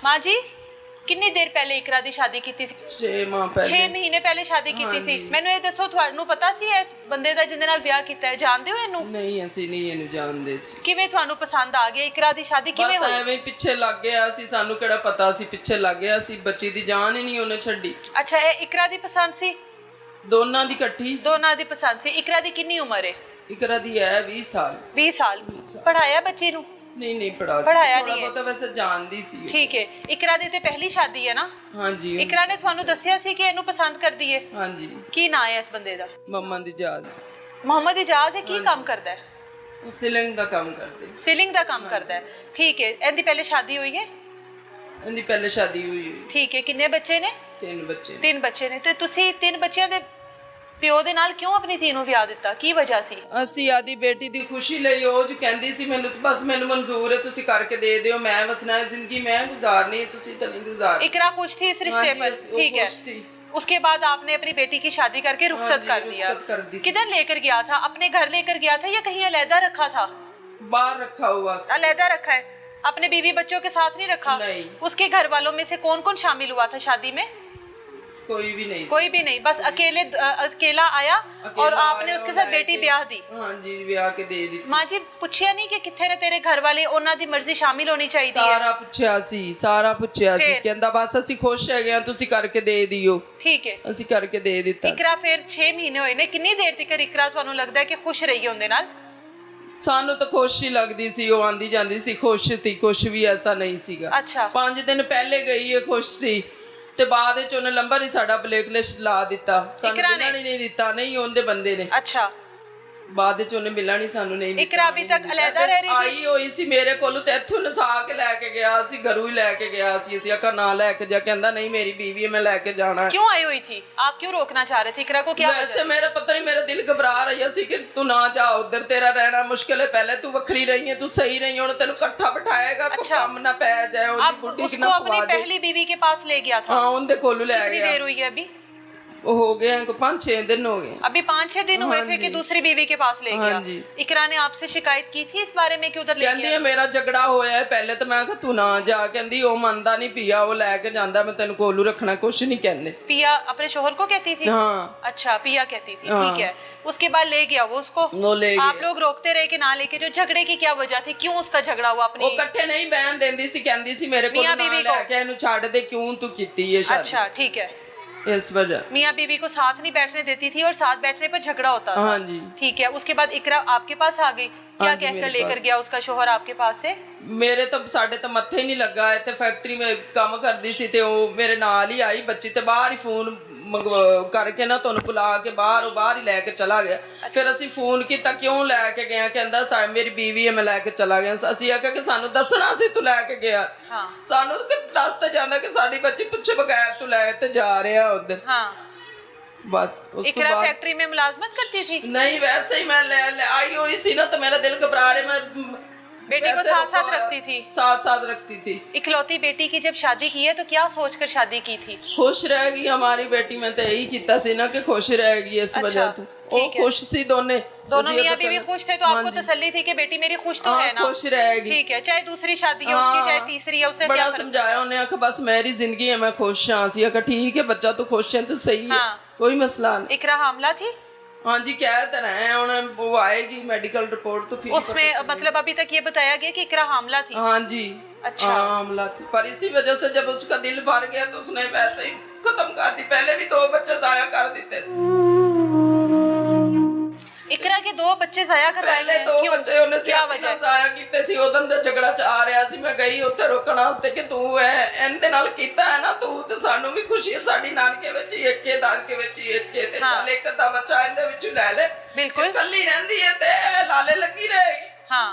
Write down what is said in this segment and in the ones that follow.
माँ जी कितनी देर पहले इकरा दी शादी की थी? 6 ਮਾਹ ਪਹਿਲੇ 6 ਮਹੀਨੇ ਪਹਿਲੇ ਸ਼ਾਦੀ ਕੀਤੀ ਸੀ। ਮੈਨੂੰ ਇਹ ਦੱਸੋ ਤੁਹਾਨੂੰ ਪਤਾ ਸੀ ਇਸ ਬੰਦੇ ਦਾ ਜਿਹਦੇ ਨਾਲ ਵਿਆਹ ਕੀਤਾ ਹੈ? ਜਾਣਦੇ ਹੋ ਇਹਨੂੰ? ਨਹੀਂ ਅਸੀਂ ਨਹੀਂ ਇਹਨੂੰ ਜਾਣਦੇ ਸੀ। ਕਿਵੇਂ ਤੁਹਾਨੂੰ ਪਸੰਦ ਆ ਗਿਆ? ਇਕਰਾ ਦੀ ਸ਼ਾਦੀ ਕਿਵੇਂ ਬਸ ਹੋਈ? ਐਵੇਂ ਪਿੱਛੇ ਲੱਗ ਗਿਆ ਸੀ, ਸਾਨੂੰ ਕਿਹੜਾ ਪਤਾ ਸੀ, ਪਿੱਛੇ ਲੱਗ ਗਿਆ ਸੀ। ਬੱਚੀ ਦੀ ਜਾਨ ਹੀ ਨਹੀਂ ਉਹਨੇ ਛੱਡੀ। ਅੱਛਾ ਇਹ ਇਕਰਾ ਦੀ ਪਸੰਦ ਸੀ? ਦੋਨਾਂ ਦੀ ਇਕੱਠੀ ਸੀ। ਦੋਨਾਂ ਦੀ ਪਸੰਦ ਸੀ। ਇਕਰਾ ਦੀ ਕਿੰਨੀ ਉਮਰ ਹੈ? ਇਕਰਾ ਦੀ ਹੈ 20 ਸਾਲ। 20 ਸਾਲ। ਪੜਾਇਆ ਬੱਚੀ ਨੂੰ? ਨਹੀਂ ਪੜ੍ਹਾਇਆ ਥੋੜਾ ਨਹੀਂ ਹੈ। ਬਹੁਤਾ ਵੈਸੇ ਜਾਣਦੀ ਸੀ ਉਹ। ਠੀਕ ਹੈ। ਇਕਰਾ ਦੀ ਤੇ ਪਹਿਲੀ ਸ਼ਾਦੀ ਹੈ ਨਾ? ਹਾਂਜੀ ਇਕਰਾ ਨੇ ਤੁਹਾਨੂੰ ਦੱਸਿਆ ਸੀ ਕਿ ਇਹਨੂੰ ਪਸੰਦ ਕਰਦੀ ਹੈ? ਹਾਂਜੀ। ਕੀ ਨਾਂ ਹੈ ਇਸ ਬੰਦੇ ਦਾ? ਮੰਮਾ ਦੀ ਜਾਦ। ਮੁਹੰਮਦ ਇਜਾਜ਼ ਹੈ। ਕੀ ਕੰਮ ਕਰਦਾ ਹੈ? ਉਹ ਸਿਲਿੰਗ ਦਾ ਕੰਮ ਕਰਦੇ। ਸੀਲਿੰਗ ਦਾ ਕੰਮ ਕਰਦਾ ਹੈ। ਠੀਕ ਹੈ। ਇਹਦੀ ਪਹਿਲੇ ਸ਼ਾਦੀ ਹੋਈ ਹੈ? ਇਹਦੀ ਪਹਿਲੇ ਸ਼ਾਦੀ ਹੋਈ। ਠੀਕ ਹੈ। ਕਿੰਨੇ ਬੱਚੇ ਨੇ? 3 ਬੱਚੇ। 3 ਬੱਚੇ ਨੇ। ਤੇ ਤੁਸੀਂ 3 ਬੱਚਿਆਂ ਦੇ ਪਿਓ ਦੇ ਨਾਲ ਕਿਉਂ ਆਪਣੀ ਧੀ ਨੂੰ ਵਿਆਹ ਦਿੱਤਾ? ਕੀ ਵਜ੍ਹਾ ਸੀ? ਅਸੀਂ ਆਦੀ ਬੇਟੀ ਦੀ ਖੁਸ਼ੀ ਲਈ ਉਹ ਜੋ ਕਹਿੰਦੀ ਸੀ ਮੈਨੂੰ ਤਾਂ ਬਸ ਮੈਨੂੰ ਮਨਜ਼ੂਰ ਹੈ, ਤੁਸੀਂ ਕਰਕੇ ਦੇ ਦਿਓ, ਮੈਂ ਵਸਣਾ ਹੈ ਜ਼ਿੰਦਗੀ, ਮੈਂ गुजारनी है, ਤੁਸੀਂ ਤਾਂ नहीं गुजार। इकरा खुश थी इस रिश्ते पर? ठीक है। उसके बाद आपने अपनी बेटी की शादी करके रुखसत कर दिया। किधर लेकर गया था? अपने घर लेकर गया था या कहीं अलहदा रखा था? बाहर रखा हुआ। अलहदा रखा है। अपने बीवी बच्चों के साथ नहीं रखा? नहीं। उसके घर वालों में से कौन कौन शामिल हुआ था शादी में? कोई भी नहीं। कोई भी नहीं। बस अकेला आया और आपने उसके साथ बेटी ब्याह दी? हाँ जी ब्याह के दे दी। माँ जी पूछिया नहीं कि किथे ने तेरे घर वाले, ਉਹਨਾਂ ਦੀ ਮਰਜ਼ੀ ਸ਼ਾਮਿਲ ਹੋਣੀ ਚਾਹੀਦੀ ਹੈ? ਸਾਰਾ ਪੁੱਛਿਆ ਸੀ ਕਹਿੰਦਾ ਬਸ ਅਸੀਂ ਖੁਸ਼ ਹੈਗੇ ਆ, ਤੁਸੀਂ ਕਰਕੇ ਦੇ ਦਿਓ। ਠੀਕ ਹੈ। ਅਸੀਂ ਕਰਕੇ ਦੇ ਦਿੱਤਾ। ਇਕਰਾ ਫਿਰ 6 ਮਹੀਨੇ ਹੋਏ ਨੇ। ਕਿੰਨੀ ਦੇਰ ਤੱਕ ਇਕਰਾ ਤੁਹਾਨੂੰ ਲੱਗਦਾ ਹੈ ਕਿ ਖੁਸ਼ ਰਹੀ ਉਹਦੇ ਨਾਲ? ਸਾਨੂੰ ਤਾਂ ਖੁਸ਼ ਹੀ ਲੱਗਦੀ ਸੀ, ਉਹ ਆਂਦੀ ਜਾਂਦੀ ਸੀ ਖੁਸ਼ ਸੀ, ਕੁਛ ਵੀ ਐਸਾ ਨਹੀਂ ਸੀਗਾ। ਅੱਛਾ। 5 ਦਿਨ ਪਹਿਲੇ ਗਈ ਹੈ ਖੁਸ਼ ਸੀ ਤੇ ਬਾਅਦ ਵਿੱਚ ਉਹਨੇ ਨੰਬਰ ਹੀ ਸਾਡਾ ਬਲੈਕ ਲਿਸਟ ਲਾ ਦਿੱਤਾ। ਸਾਨੂੰ ਮਿਲਣ ਹੀ ਨਹੀਂ ਦਿੱਤਾ। ਨਹੀਂ ਉਹਦੇ ਬੰਦੇ ਨੇ। ਅੱਛਾ। ਬਾਅਦ ਵਿੱਚ ਉਹਨੇ ਮਿਲਣਾ ਨਹੀਂ ਸਾਨੂੰ ਨਹੀਂ ਦਿੱਤਾ। ਇਕਰਾ ਅਭੀ ਤੱਕ ਅਲੱਗਾ ਰਹਿ ਰਹੀ ਸੀ? ਆਈ ਹੋਈ ਸੀ ਮੇਰੇ ਕੋਲ ਤੇ ਇੱਥੋਂ ਨਸਾ ਕੇ ਲੈ ਕੇ ਗਿਆ ਸੀ, ਘਰੋਂ ਹੀ ਲੈ ਕੇ ਗਿਆ ਸੀ। ਅਸੀਂ ਆਖਾ ਨਾ ਲੈ ਕੇ ਜਾ, ਕਹਿੰਦਾ ਨਹੀਂ ਮੇਰੀ बीवी है, मैं लेके जाना है। क्यों आई हुई थी? आप क्यों रोकना चाह रहे थे इकरा को? क्या वैसे मेरा पता नहीं, मेरा दिल घबरा रहा सी कि तू ना जा उधर, तेरा रहना मुश्किल है, पहले तू वखरी रही है, तू सही रही है, तेन इकट्ठा बिठाएगा। अच्छा। काम ना पै जाए। अब उसको अपनी पहली बीवी के पास ले गया था? हाँ उनके कोलू ले कितनी गया। देर हुई है अभी? हो गए हैं 5-6 दिन हो गए। अभी 5-6 दिन हुए थे कि दूसरी बीवी के पास ले गया? हाँ जी। इकरा ने आपसे शिकायत की थी इस बारे में कि उधर ले कहती गया? है मेरा झगड़ा होया है पहले, तो मैं कहा तू ना जा, कहती वो मनदा नहीं पिया, वो लेके जांदा, मैं तेन कोलू रखना, कुछ नहीं कहंदे। पिया अपने शोहर को कहती थी? हाँ। अच्छा पिया कहती थी। ठीक है। उसके बाद ले गया वो उसको? वो ले आप लोग रोकते रहे कि ना लेके? जो झगड़े की क्या वजह थी? क्यों उसका झगड़ा हुआ? अपनी वो इकट्ठे नहीं बहन देंदी सी, कहंदी सी मेरे को ना लेके इनु छाड़ दे, क्यों तू कीती ये शादी? अच्छा ठीक है। इस वजह मियाँ बीवी को साथ नहीं बैठने देती थी और साथ बैठने पर झगड़ा होता था? हाँ जी। ठीक है। उसके बाद इकरा आपके पास आ गई? क्या हाँ जी, कहकर मेरे लेकर पास। गया उसका शोहर आपके पास से? मेरे तो साढ़े तो मत्थे ही नहीं लगा। इतने फैक्ट्री में काम करती सी ते वो मेरे नाल ही आई बच्ची, ते बाहर ही फोन करके ना तुहानू बुला के बाहर ही लैके चला गया। फिर असी फोन किया क्यों लैके गया, कहंदा मेरी बीवी है, मैं लैके चला गया। असी आख्या कि सानू दसना सी तू लैके गया। हाँ। सानू तो दस तो जांदा कि साडी बच्ची पूछे बगैर तू लैके जा रहा उधर। हाँ। बस उसके इकरा बाद फैक्ट्री में मुलाजमत करती थी? नहीं वैसे ही मैं ले आई हुई सी ना, तो मेरा दिल घबरा रहा। मैं बेटी को साथ साथ रखती थी? साथ रखती थी। इकलौती बेटी की जब शादी की है तो क्या सोचकर शादी की थी? खुश रहेगी हमारी बेटी, मैं तो यही किया सी ना कि खुश रहेगी इस वजह तो। वो खुश सी दोनों मियाँ बीवी खुश थे तो आपको तसल्ली थी कि बेटी मेरी खुश तो है ना? खुश रहेगी। ठीक है। चाहे दूसरी शादी है उसकी, चाहे तीसरी है, उससे क्या बड़ा समझाया उन्हें, आखा बस मेरी जिंदगी है, मैं खुश हाँ। सी आखा ठीक है बच्चा तो खुश है तो सही है, कोई मसला नहीं। इकरा हामला थी? हाँ जी कह तो रहे हैं, उन्हें वो आएगी मेडिकल रिपोर्ट तो फिर उसमें मतलब अभी तक ये बताया गया कि इकरा हामला थी? हाँ जी। अच्छा। हामला थी, पर इसी वजह से जब उसका दिल भर गया तो उसने वैसे ही खत्म कर दी। पहले भी 2 बच्चे जाया कर देते थे। इकरा के 2 बच्चे जाया करवाए पहले 2 बच्चे उन्हें क्या वजह जाया कीते सी। उदों दा झगड़ा आ रहा सी, मैं गई उत्थे रोकण वास्ते कि तू इनदे नाल कीता है ना तू, ते सानू भी खुशी है, साडी नानके विच ही एक के दादके विच ही एक के, ते चल एक दा बच्चा इनदे विचों ले ले। बिल्कुल। कल्ली रहंदी है ते लाले लगी रहेगी। हाँ।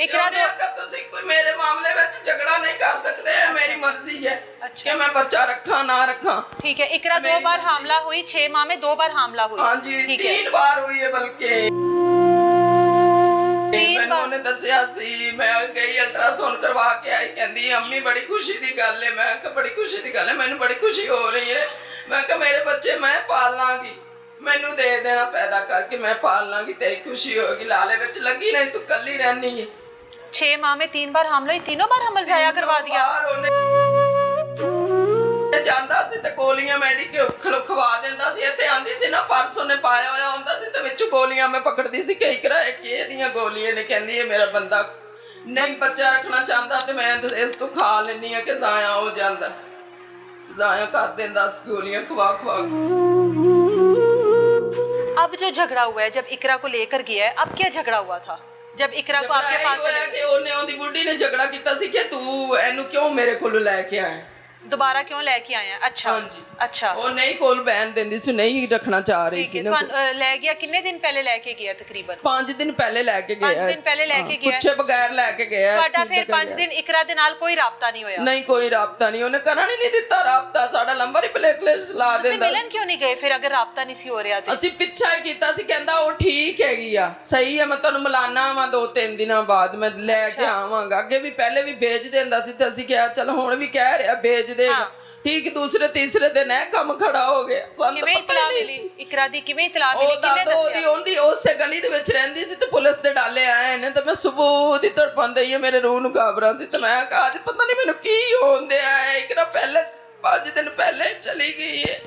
इकरा ने आखा तुसी कोई मेरे मामले विच झगड़ा नहीं कर सकते, मेरी मर्जी है कि मैं बच्चा रखा ना रखा। ठीक है। इकरा 2 बार हामला हुई, 6 माह में 2 बार हामला हुई? हाँ जी 3 बार हुई है बल्कि। मैंने दसिया सी, मैं गई अल्ट्रासाउंड करवा के आई, कहंदी अम्मी बड़ी खुशी दी गल है। मैं कहा बड़ी खुशी दी गल है, मैनू बड़ी खुशी हो रही है। मैं कहा मेरे बच्चे मैं पाल लांगी, मैनू दे देना पैदा करके, मैं पाल लांगी, तेरी खुशी होगी। लाले विच लगी नहीं, तू कल्ली रहनी है। 6 माह में 3 बार हामला हुई, तीनों बार हमल जाया करवा दिया? ਗੋਲੀਆਂ ਖਵਾ ਦਿੰਦਾ ਸੀ। ਇੱਥੇ ਆਂਦੀ ਸੀ ਨਾ ਪਰਸ ਉਹਨੇ ਪਾਇਆ ਹੋਇਆ ਹੁੰਦਾ ਸੀ ਤੇ ਵਿੱਚ ਗੋਲੀਆਂ ਮੈਂ ਪਕੜਦੀ ਸੀ ਕਈ ਕਰਾਏ ਕਿ ਇਹਦੀਆਂ ਗੋਲੀਆਂ ਨੇ। ਕਹਿੰਦੀ ਇਹ ਮੇਰਾ ਬੰਦਾ ਨਹੀਂ ਬੱਚਾ ਰੱਖਣਾ ਚਾਹੁੰਦਾ ਤੇ ਮੈਂ ਇਸ ਤੋਂ ਖਾ ਲੈਂਦੀ ਆ ਕਿ ਜ਼ਾਇਆ ਹੋ ਜਾਂਦਾ, ਜ਼ਾਇਆ ਕਰ ਦਿੰਦਾ ਸੀ ਗੋਲੀਆਂ ਖਵਾ ਖਵਾ। अब जो झगड़ा हुआ है, जब इकरा को लेकर गया है, अब क्या झगड़ा हुआ था जब इकरा को आपके पास ਹੋਇਆ ਕਿ ਉਹਨੇ ਉਹਦੀ ਬੁੱਢੀ ਨੇ ਝਗੜਾ ਕੀਤਾ ਸੀ ਕਿ ਤੂੰ ਇਹਨੂੰ ਕਿਉਂ ਮੇਰੇ ਕੋਲ ਲੈ ਕੇ ਆਇਆ, दोबारा क्यों लेके आए हैं? अच्छा ਹਾਂਜੀ अच्छा ਉਹ ਨਹੀਂ ਕੋਲ ਬੈਨ ਦਿੰਦੀ ਸੀ, ਨਹੀਂ ਰੱਖਣਾ ਚਾਹ ਰਹੀ ठीक ਸੀ है। ਨਾ। ले गया कितने दिन पहले लेके गया? तकरीबन 5 ਦਿਨ ਪਹਿਲੇ ਲੈ ਕੇ ਗਿਆ 5 दिन पहले लेके गया ਪੁੱਛੇ ਬਗੈਰ ਲੈ ਕੇ ਗਿਆ। ਤੁਹਾਡਾ ਫਿਰ 5 ਦਿਨ ਇਕਰਾ ਦੇ ਨਾਲ ਕੋਈ ਰਾਬਤਾ ਨਹੀਂ ਹੋਇਆ? ਨਹੀਂ ਕੋਈ ਰਾਬਤਾ ਨਹੀਂ, ਉਹਨੇ ਕਰਨ ਹੀ ਨਹੀਂ ਦਿੱਤਾ ਰਾਬਤਾ। ਸਾਡਾ ਨੰਬਰ ਹੀ ਬਲੈਕਲਿਸਟ ਲਾ ਤੁਸੀਂ ਦਿੰਦਾ। ਮਿਲਣ ਕਿਉਂ ਨਹੀਂ ਗਏ ਫਿਰ ਅਗਰ ਰਾਬਤਾ ਨਹੀਂ ਸੀ ਹੋ ਰਿਹਾ ਤੇ? ਅਸੀਂ ਪਿੱਛਾ ਹੀ ਕੀਤਾ ਸੀ, ਕਹਿੰਦਾ ਉਹ ਠੀਕ ਹੈਗੀ ਆ, ਸਹੀ ਹੈ, ਮੈਂ ਤੁਹਾਨੂੰ ਮਿਲਾਨਾ ਵਾ 2-3 ਦਿਨਾਂ ਬਾਅਦ ਮੈਂ ਲੈ ਕੇ ਆਵਾਂਗਾ। ਅੱਗੇ ਵੀ ਪਹਿਲੇ ਵੀ ਭੇਜ ਦਿੰਦਾ ਸੀ ਤੇ ਅਸੀਂ ਕਿਹਾ ਚਲ ਹੁਣ ਵੀ ਕਹਿ ਰਿਹਾ ਭੇਜ ਦੇਗਾ। ਠੀਕ ਦੂਸਰੇ ਤੀਸਰੇ ਦਿਨ ਇਹ ਕੰਮ ਖੜਾ ਹੋ ਗਿਆ। ਸਾਨੂੰ ਕਿਵੇਂ ਪਤਾ ਇਤਲਾ ਹੀ ਨਹੀਂ ਮਿਲੀ? ਸੀ। ਇਕਰਾ ਦੀ ਕਿਵੇਂ ਇਤਲਾ ਮਿਲੀ? ਉਹ ਕਿੰਨੇ ਦੱਸਿਆ? ਉਹਦੀ ਉਸੇ ਗਲੀ ਦੇ ਵਿੱਚ ਰਹਿੰਦੀ ਸੀ ਤੇ ਪੁਲਿਸ ਦੇ ਡਾਲੇ ਆਏ ਨੇ ਤੇ ਮੈਂ ਸਬੂਤ ਹੀ ਤੜਪਾਉਂਦੀ ਹੀ ਮੇਰੇ ਰੂਹ ਨੂੰ ਘਾਬਰਾ ਸੀ ਤੇ ਮੈਂ ਕਿਹਾ ਅੱਜ ਪਤਾ ਨਹੀਂ ਮੈਨੂੰ ਕੀ ਹੋਂਦੇ ਆ। ਇਕਰਾ ਪਹਿਲੇ 5 ਦਿਨ ਪਹਿਲੇ ਚਲੀ ਗਈ ਹੈ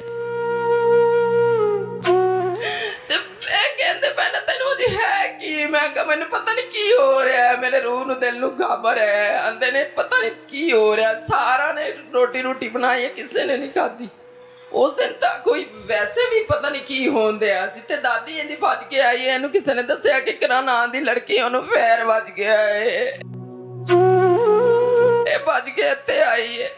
ਤੇ ਇਹ ਕਹਿੰਦੇ ਪਹਿਲਾਂ ਤੈਨੂੰ ਜੀ ਹੈ ਕੀ? ਮੈਂ ਕਿਹਾ ਮੈਨੂੰ ਪਤਾ ਨਹੀਂ ਕੀ ਹੋ ਰਿਹਾ, ਮੇਰੇ ਰੂਹ ਨੂੰ ਦਿਲ ਨੂੰ ਖਬਰ ਹੈ। ਆਂਦੇ ਨੇ ਪਤਾ ਨਹੀਂ ਕੀ ਹੋ ਰਿਹਾ। ਸਾਰਾ ਨੇ ਰੋਟੀ ਬਣਾਈ ਹੈ, ਕਿਸੇ ਨੇ ਨਹੀਂ ਖਾਧੀ। ਉਸ ਦਿਨ ਤਾਂ ਕੋਈ ਵੈਸੇ ਵੀ ਪਤਾ ਨਹੀਂ ਕੀ ਹੋਣ ਦਿਆ ਸੀ ਤੇ ਦਾਦੀ ਇਹਦੀ ਭੱਜ ਕੇ ਆਈ ਹੈ। ਇਹਨੂੰ ਕਿਸੇ ਨੇ ਦੱਸਿਆ ਕਿ ਕਿਰਨ ਨਾਂ ਦੀ ਲੜਕੀ ਉਹਨੂੰ ਫੇਰ ਵੱਜ ਗਿਆ ਏ। ਇਹ ਭੱਜ ਕੇ ਇੱਥੇ ਆਈ ਹੈ।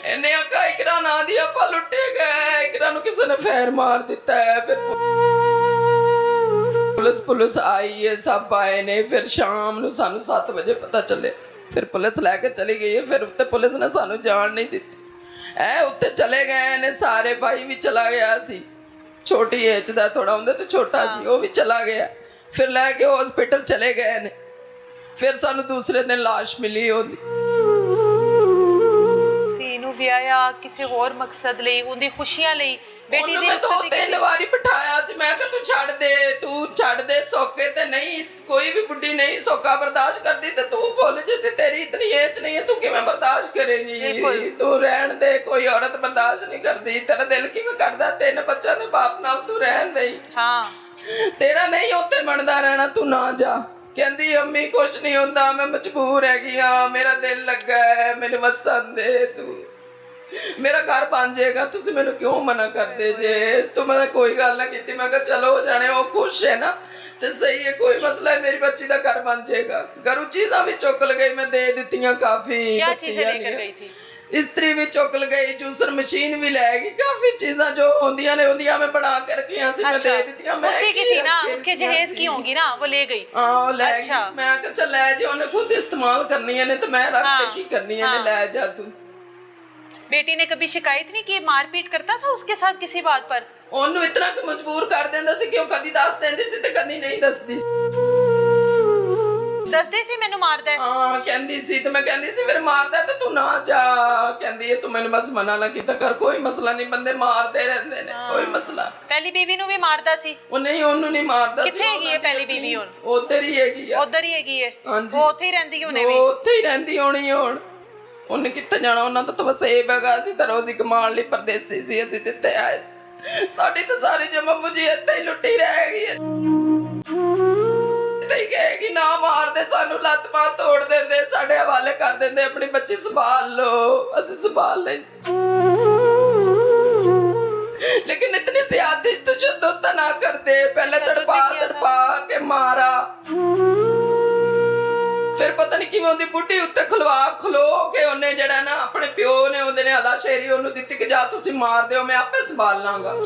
ਇਹਨੇ ਆਖਿਆ ਇਕਰਾ ਨਾਂ ਦੀ ਆਪਾਂ ਲੁੱਟੇ ਗਏ, ਇਕਰਾ ਨੂੰ ਕਿਸੇ ਨੇ ਫੇਰ ਮਾਰ ਦਿੱਤਾ ਹੈ। ਫਿਰ ਪੁਲਿਸ ਆਈ ਹੈ, ਸਭ ਆਏ ਨੇ। ਫਿਰ ਸ਼ਾਮ ਨੂੰ ਸਾਨੂੰ 7 ਵਜੇ ਪਤਾ ਚੱਲੇ, ਫਿਰ ਪੁਲਿਸ ਲੈ ਕੇ ਚਲੀ ਗਈ ਹੈ। ਫਿਰ ਉੱਤੇ ਪੁਲਿਸ ਨੇ ਸਾਨੂੰ ਜਾਣ ਨਹੀਂ ਦਿੱਤੀ। ਉੱਤੇ ਚਲੇ ਗਏ ਨੇ ਸਾਰੇ। ਭਾਈ ਵੀ ਚਲਾ ਗਿਆ ਸੀ, ਛੋਟੀ ਏਜ ਦਾ, ਥੋੜਾ ਉਹਦੇ ਤੋਂ ਛੋਟਾ ਸੀ, ਉਹ ਵੀ ਚਲਾ ਗਿਆ। ਫਿਰ ਲੈ ਕੇ ਹਸਪੀਟਲ ਚਲੇ ਗਏ ਨੇ। ਫਿਰ ਸਾਨੂੰ ਦੂਸਰੇ ਦਿਨ ਲਾਸ਼ ਮਿਲੀ ਉਹਦੀ। ਇਹਨੂੰ ਵਿਆਹਿਆ ਕਿਸੇ ਹੋਰ ਮਕਸਦ ਲਈ, ਉਹਦੀ ਖੁਸ਼ੀਆਂ ਲਈ, ਬੇਟੀ ਦੀ ਮੈਂ 2-3 ਵਾਰੀ ਬਿਠਾਇਆ ਸੀ। ਮੈਂ ਕਿਹਾ ਤੂੰ ਛੱਡ ਦੇ ਸੋਕੇ ਤੇ ਨਹੀਂ, ਕੋਈ ਵੀ ਬੁੱਢੀ ਨਹੀਂ ਸੋਕਾ ਬਰਦਾਸ਼ਤ ਕਰਦੀ ਤੇ ਤੂੰ ਭੁੱਲ ਜੇ ਤੇ ਤੇਰੀ ਇਤਨੀ ਏਜ ਨਹੀਂ ਹੈ, ਤੂੰ ਕਿਵੇਂ ਬਰਦਾਸ਼ਤ ਕਰੇਗੀ? ਤੂੰ ਰਹਿਣ ਦੇ, ਕੋਈ ਔਰਤ ਬਰਦਾਸ਼ਤ ਨਹੀਂ ਕਰਦੀ। ਤੇਰਾ ਦਿਲ ਕਿਵੇਂ ਕਰਦਾ 3 ਬੱਚਿਆਂ ਦੇ ਬਾਪ ਨਾਲ ਤੂੰ ਰਹਿਣ ਦੇ? ਹਾਂ ਤੇਰਾ ਨਹੀਂ ਉੱਥੇ ਬਣਦਾ ਰਹਿਣਾ, ਤੂੰ ਨਾ ਜਾ। ਕਹਿੰਦੀ ਅੰਮੀ ਕੁਛ ਨਹੀਂ ਹੁੰਦਾ, ਮੈਂ ਮਜਬੂਰ ਹੈਗੀ ਆ, ਮੇਰਾ ਦਿਲ ਲੱਗਾ ਹੈ, ਮੈਨੂੰ ਵਸਣ ਦੇ, ਤੂੰ ਮੇਰਾ ਘਰ ਬਣ ਜਾਏਗਾ, ਤੁਸੀਂ ਮੈਨੂੰ ਕਿਉਂ ਮਨਾ ਕਰਦੇ ਜੇ? ਇਸ ਤੋਂ ਮੈਂ ਕੋਈ ਗੱਲ ਨਾ ਕੀਤੀ। ਮੈਂ ਕਿਹਾ ਚਲੋ ਜਾਣੇ, ਉਹ ਖੁਸ਼ ਹੈ ਨਾ ਤੇ ਸਹੀ ਹੈ, ਕੋਈ ਮਸਲਾ ਹੈ, ਮੇਰੀ ਬੱਚੀ ਦਾ ਘਰ ਬਣ ਜਾਏਗਾ। ਘਰੋਂ ਚੀਜ਼ਾਂ ਵੀ ਚੁੱਕ ਲਗਈ, ਮੈਂ ਦੇ ਦਿੱਤੀਆਂ ਕਾਫੀ। क्या चीजें लेकर गई थी? इस्त्री भी चुक गई, जूसर मशीन भी ले गई, काफी चीज़ां जो होंदियां ने होंदियां मैं बना के रखियां सी, मैं दे दित्तियां। मैं उसी की थी ना, उसके जहेज की होंगी ना, वो ले गई। हाँ ले गई। मैं कहा चल ले जा, उन्हें खुद इस्तेमाल करनी है ने तो मैं रख के की करनी है, ले जा तू। बेटी ने कभी शिकायत नहीं की? मारपीट करता था उसके साथ किसी बात पर? ਉਹਨੂੰ ਇਤਨਾ ਕਿ ਮਜਬੂਰ ਕਰ ਦਿੰਦਾ ਸੀ ਕਿ ਉਹ ਕਦੀ ਦੱਸ ਦਿੰਦੀ ਸੀ ਤੇ ਕਦੀ ਨਹੀਂ ਦੱਸਦੀ ਸੀ। ਦੱਸਦੇ ਸੀ ਮੈਨੂੰ ਮਾਰਦਾ ਹੈ? ਹਾਂ ਕਹਿੰਦੀ ਸੀ ਤੇ ਮੈਂ ਕਹਿੰਦੀ ਸੀ ਫਿਰ ਮਾਰਦਾ ਤੇ ਤੂੰ ਨਾ ਜਾ। ਕਹਿੰਦੀ ਹੈ ਤੂੰ ਮੈਨੂੰ ਬਸ ਮਨਾ ਨਾ ਕੀਤਾ ਕਰ, ਕੋਈ ਮਸਲਾ ਨਹੀਂ, ਬੰਦੇ ਮਾਰਦੇ ਰਹਿੰਦੇ ਨੇ, ਕੋਈ ਮਸਲਾ। ਪਹਿਲੀ ਬੀਵੀ ਨੂੰ ਵੀ ਮਾਰਦਾ ਸੀ? ਉਹ ਨਹੀਂ, ਉਹਨੂੰ ਨਹੀਂ ਮਾਰਦਾ ਸੀ। ਕਿੱਥੇ ਹੈਗੀ ਹੈ ਪਹਿਲੀ ਬੀਵੀ ਹੁਣ? ਉੱਧਰ ਹੀ ਹੈਗੀ ਆ। ਉੱਧਰ ਹੀ ਹੈਗੀ ਹੈ? ਹਾਂਜੀ ਉਹ ਉੱਥੇ ਹੀ ਰਹਿੰਦੀ ਹੋਣੀ ਵੀ? ਉੱਥੇ ਹੀ ਰਹਿੰਦੀ ਹੋਣੀ ਹੁਣ। ਉਹਨੇ ਕਿੱਥੇ ਜਾਣਾ? ਉਹਨਾਂ ਦਾ ਤਾਂ ਵਸੇਬ ਹੈਗਾ ਸੀ ਤਾਂ ਰੋਜ਼ੀ ਕਮਾਉਣ ਲਈ ਪਰਦੇਸੀ ਸੀ, ਅਸੀਂ ਦਿੱਤੇ ਆਏ। ਸਾਡੀ ਤਾਂ ਸਾਰੀ ਜਮਾ ਮੁਝੀ ਇੱਥੇ ਹੀ ਲੁੱਟੀ ਰਹਿ ਗਈ ਹੈ। ਤੇ ਕਹੇਗੀ ਨਾ ਮਾਰਦੇ ਸਾਨੂੰ, ਲੱਤ ਬਾਂਹ ਤੋੜ ਦਿੰਦੇ, ਸਾਡੇ ਹਵਾਲੇ ਕਰ ਦਿੰਦੇ, ਆਪਣੀ ਬੱਚੀ ਸੰਭਾਲ ਲੋ, ਅਸੀਂ ਸੰਭਾਲ ਲੈ। लेकिन इतनी ज्यादा तशद्दुद ना करते, पहले तड़पा के मारा, फिर पता नहीं किवें ओदी बुढ़ी उत्ते खलो के उन्हें जड़ा ना अपने प्यो ने ओदे ने हलाशेरी ओनू दित्ती कि जा तुसी मार दिओ, मैं आपे संभाल लांगा।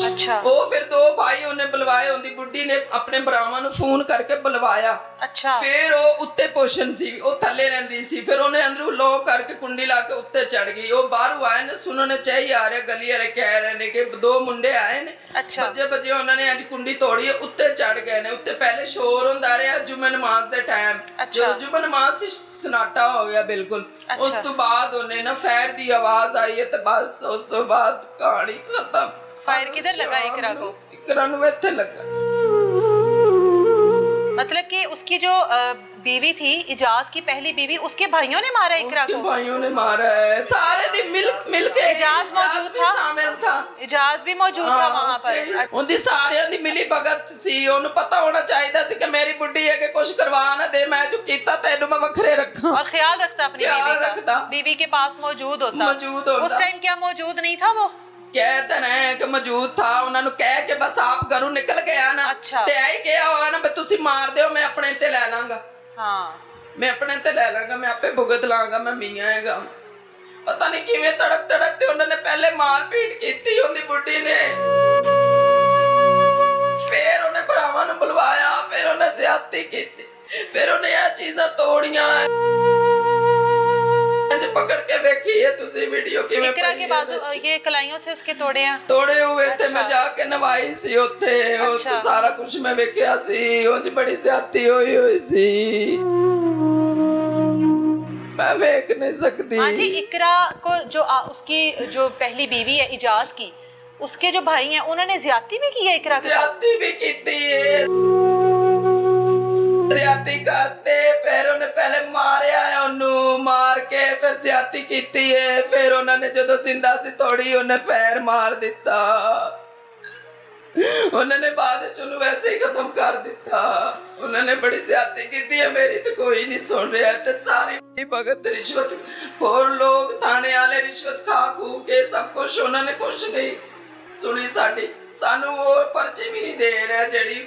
अच्छा। वो फिर 2 भाई उन्हें बुलवाए, उनकी बुढ़ी ने अपने भरावां नू फोन करके बुलवाया। अच्छा। फिर वो उत्ते पोषण सी, वो थले रहिंदी सी, फिर उन्हें अंदरों लॉक करके कुंडी ला के उत्ते चढ़ गई। वो बाहरों आए ने, सुनने चाहिए आ रहे, गली वाले कह रहे ने कि 2 मुंडे आए ने। अच्छा। बजे उन्होंने अज कुंडी तोड़ी, उत्ते चढ़ गए ने। उत्ते पहले शोर हुंदा रहा जुम्मे नमाज दे टाइम। अच्छा। जो जुम्मे नमाज सी सन्नाटा हो गया बिल्कुल। अच्छा। उस तो बाद उन्हें ना फैर दी आवाज आई है ते बस उस तो बाद कहानी खत्म। फायर किधर लगा? इकरा को? इकरा नूं इत्थे लगा। मतलब कि उसकी जो बीवी थी, इजाज की पहली बीवी, उसके भाइयों ने मारा इकरा उसके को? भाइयों ने मारा है सारे दिन मिल के। इजाज मौजूद भी था? शामिल था। इजाज भी मौजूद था वहां पर? ਉਹਦੀ ਸਾਰਿਆਂ ਦੀ ਮਿਲੀ ਭਗਤ ਸੀ। ਉਹਨੂੰ ਪਤਾ ਹੋਣਾ ਚਾਹੀਦਾ ਸੀ ਕਿ ਮੇਰੀ ਬੁੱਢੀ ਹੈ ਕਿ ਕੁਝ ਕਰਵਾ ਨਾ ਦੇ, ਮੈਂ ਜੋ ਕੀਤਾ ਤੈਨੂੰ ਮੈਂ ਵੱਖਰੇ ਰੱਖਾਂ। और ख्याल रखता अपनी ख्याल बीवी रखता। का, बीवी के पास मौजूद होता। उस टाइम क्या मौजूद नहीं था वो? ਕਹਿ ਤਾਂ ਰਹੇ ਕਿ ਮੌਜੂਦ ਥਾ। ਉਹਨਾਂ ਨੂੰ ਕਹਿ ਕੇ ਬਸ ਆਪ ਘਰੋਂ ਨਿਕਲ ਗਿਆ ਨਾ, ਅੱਛਾ। ਤੇ ਐ ਕਿਹਾ ਹੋਗਾ ਨਾ ਵੀ ਤੁਸੀਂ ਮਾਰ ਦਿਓ, ਮੈਂ ਆਪਣੇ ਤੇ ਲੈ ਲਾਂਗਾ। हाँ, ਮੈਂ ਆਪਣੇ ਤੇ ਲੈ ਲਾਂਗਾ, ਮੈਂ ਆਪੇ ਭੁਗਤ ਲਾਂਗਾ, ਮੈਂ ਮੀਆਂ ਹੈਗਾ। ਪਤਾ ਨਹੀਂ ਕਿਵੇਂ ਤੜਕ ਤੇ ਉਹਨਾਂ ਨੇ ਪਹਿਲੇ ਮਾਰ ਪੀਟ ਕੀਤੀ ਉਹਦੀ ਬੁੱਢੀ ਨੇ, ਫਿਰ ਉਹਨੇ ਭਰਾਵਾਂ ਨੂੰ ਬੁਲਵਾਇਆ, ਫਿਰ ਉਹਨੇ ਜ਼ਿਆਦਤੀ ਕੀਤੀ, ਫਿਰ ਉਹਨੇ ਇਹ ਚੀਜ਼ਾਂ ਤੋੜੀਆਂ। ਜੇ ਪਕੜ ਕੇ ਵੇਖੀ ਹੈ ਤੁਸੀਂ ਵੀਡੀਓ ਕਿਵੇਂ इकरा के बाजू ये कलाइयों से उसके तोड़े हैं? ਤੋੜੇ ਹੋਏ ਤੇ ਮੈਂ ਜਾ ਕੇ ਨਵਾਈ ਸੀ ਉੱਥੇ। ਉੱਥੇ ਸਾਰਾ ਕੁਝ ਮੈਂ ਵੇਖਿਆ ਸੀ। ਉਹ ਚ ਬੜੀ ਜ਼ਿਆਦਤੀ ਹੋਈ ਸੀ, मैं देख नहीं सकती। हाँ जी, इकरा को जो उसकी जो पहली बीवी है इजाज की, उसके जो भाई हैं उन्होंने ज्यादती भी की है इकरा के साथ? ज्यादती भी की है। ज्यादती करते फिर उन्हें पहले मारिया है, उन्होंने मार के फिर ज्यादती की है। फिर उन्होंने जो जिंदा सी थोड़ी उन्हें पैर मार दिता। उन्होंने बाद चलो वैसे ही खत्म कर दिता। उन्होंने बड़ी ज्यादती की है, मेरी तो कोई नहीं सुन रहा है। सारी भगत रिश्वत खोर लोग, थाने वाले रिश्वत खा खू के सब कुछ, उन्होंने कुछ नहीं सुनी साडी। सानू वो पर्ची भी नहीं दे रहा, जेड़ी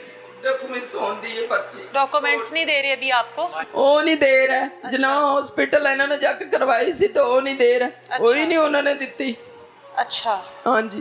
डॉक्यूमेंट्स होंदी है पर्ची, डॉक्यूमेंट्स नहीं दे रहे अभी आपको? वो नहीं दे रहा। जना हॉस्पिटल इन्होंने जाके करवाई सी तो वो नहीं दे रहा, वो ही नहीं उन्होंने दिती। अच्छा, हाँ जी।